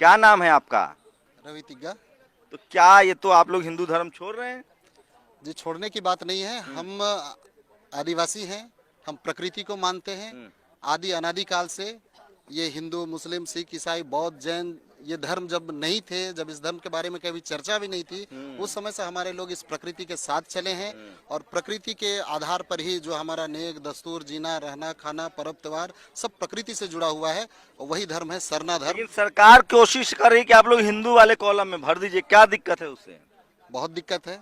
क्या नाम है आपका? रवि तिग्गा। तो क्या ये तो आप लोग हिंदू धर्म छोड़ रहे हैं? जी, छोड़ने की बात नहीं है। हम आदिवासी हैं, हम प्रकृति को मानते हैं। हम्म। आदि अनादि काल से ये हिंदू, मुस्लिम, सिख, ईसाई, बौद्ध, जैन ये धर्म जब नहीं थे, जब इस धर्म के बारे में कभी चर्चा भी नहीं थी, उस समय से हमारे लोग इस प्रकृति के साथ चले हैं। और प्रकृति के आधार पर ही जो हमारा नेक दस्तूर, जीना, रहना, खाना, पर्व त्योहार सब प्रकृति से जुड़ा हुआ है। और वही धर्म है सरना धर्म। लेकिन सरकार कोशिश कर रही है कि आप लोग हिंदू वाले कॉलम में भर दीजिए, क्या दिक्कत है उससे? बहुत दिक्कत है।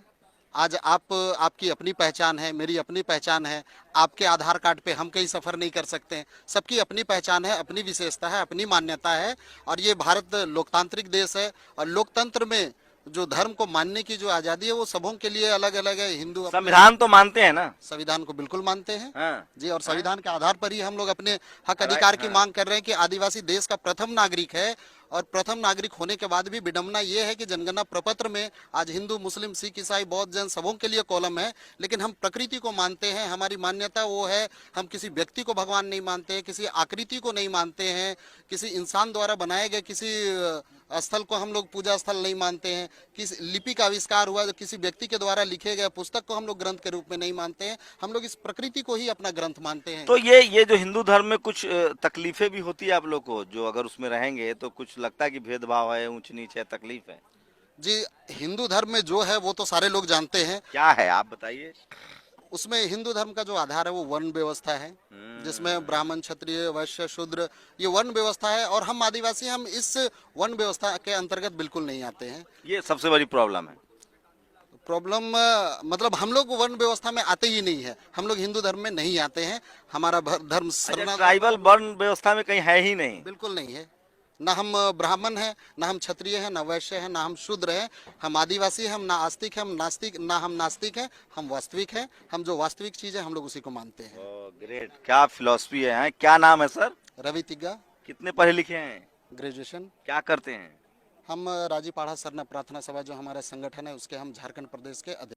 आज आपकी अपनी पहचान है, मेरी अपनी पहचान है। आपके आधार कार्ड पे हम कहीं सफर नहीं कर सकते हैं। सबकी अपनी पहचान है, अपनी विशेषता है, अपनी मान्यता है। और ये भारत लोकतांत्रिक देश है। और लोकतंत्र में जो धर्म को मानने की जो आजादी है वो सबों के लिए अलग अलग है। हिंदू अपने संविधान तो मानते हैं ना? संविधान को बिल्कुल मानते हैं। हाँ। जी, और संविधान के आधार पर ही हम लोग अपने हक राइट, अधिकार की हाँ। मांग कर रहे हैं कि आदिवासी देश का प्रथम नागरिक है। और प्रथम नागरिक होने के बाद भी विडंबना ये है कि जनगणना प्रपत्र में आज हिंदू, मुस्लिम, सिख, ईसाई, बौद्ध, जैन सबों के लिए कॉलम है। लेकिन हम प्रकृति को मानते हैं। हमारी मान्यता वो है, हम किसी व्यक्ति को भगवान नहीं मानते, किसी आकृति को नहीं मानते हैं, किसी इंसान द्वारा बनाए गए किसी स्थल को हम लोग पूजा स्थल नहीं मानते हैं। किसी लिपि का आविष्कार हुआ जो किसी व्यक्ति के द्वारा लिखे गए पुस्तक को हम लोग ग्रंथ के रूप में नहीं मानते हैं। हम लोग इस प्रकृति को ही अपना ग्रंथ मानते हैं। तो ये जो हिंदू धर्म में कुछ तकलीफें भी होती है आप लोग को, जो अगर उसमें रहेंगे तो कुछ लगता है कि भेदभाव है, ऊंच नीच है, तकलीफ है? जी, हिंदू धर्म में जो है वो तो सारे लोग जानते हैं। क्या है आप बताइए। उसमें हिंदू धर्म का जो आधार है वो वर्ण व्यवस्था है, जिसमें ब्राह्मण, क्षत्रिय, वैश्य, शूद्र ये वर्ण व्यवस्था है। और हम आदिवासी हम इस वर्ण व्यवस्था के अंतर्गत बिल्कुल नहीं आते हैं। ये सबसे बड़ी प्रॉब्लम है। प्रॉब्लम मतलब हम लोग वर्ण व्यवस्था में आते ही नहीं है। हम लोग हिंदू धर्म में नहीं आते हैं। हमारा धर्म अच्छा, सरना ट्राइबल वर्ण व्यवस्था में कहीं है ही नहीं? बिल्कुल नहीं है। ना हम ब्राह्मण हैं, ना हम क्षत्रिय हैं, ना वैश्य हैं, ना हम शूद्र हैं। हम आदिवासी हैं, हम ना आस्तिक हैं, हम नास्तिक, ना हम नास्तिक हैं, हम वास्तविक हैं। हम जो वास्तविक चीज है हम लोग उसी को मानते हैं। ओह ग्रेट, क्या फिलॉसफी है, हैं? क्या नाम है सर? रवि तिग्गा। कितने पढ़े लिखे हैं? ग्रेजुएशन। क्या करते हैं? हम राजीपाड़ा सरना प्रार्थना सभा जो हमारा संगठन है उसके हम झारखंड प्रदेश के अध्यक्ष।